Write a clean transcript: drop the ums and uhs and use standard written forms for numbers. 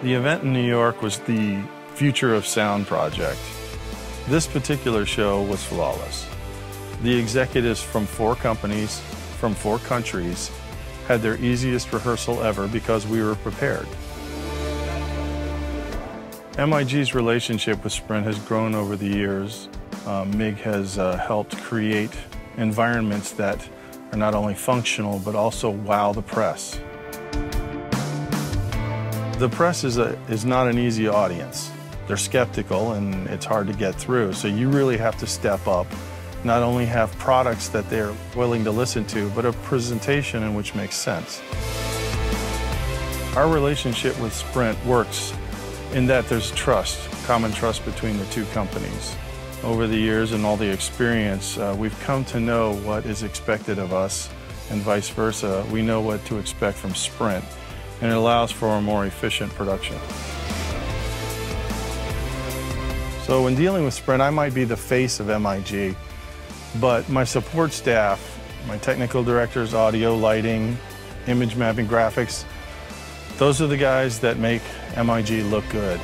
The event in New York was the Future of Sound project. This particular show was flawless. The executives from 4 companies, from 4 countries, had their easiest rehearsal ever because we were prepared. MIG's relationship with Sprint has grown over the years. MIG has helped create environments that are not only functional, but also wow the press. The press is not an easy audience. They're skeptical and it's hard to get through, so you really have to step up, not only have products that they're willing to listen to, but a presentation in which makes sense. Our relationship with Sprint works in that there's trust, common trust between the 2 companies. Over the years and all the experience, we've come to know what is expected of us, and vice versa. We know what to expect from Sprint, and it allows for a more efficient production. So when dealing with Sprint, I might be the face of MIG, but my support staff, my technical directors, audio, lighting, image mapping, graphics, those are the guys that make MIG look good.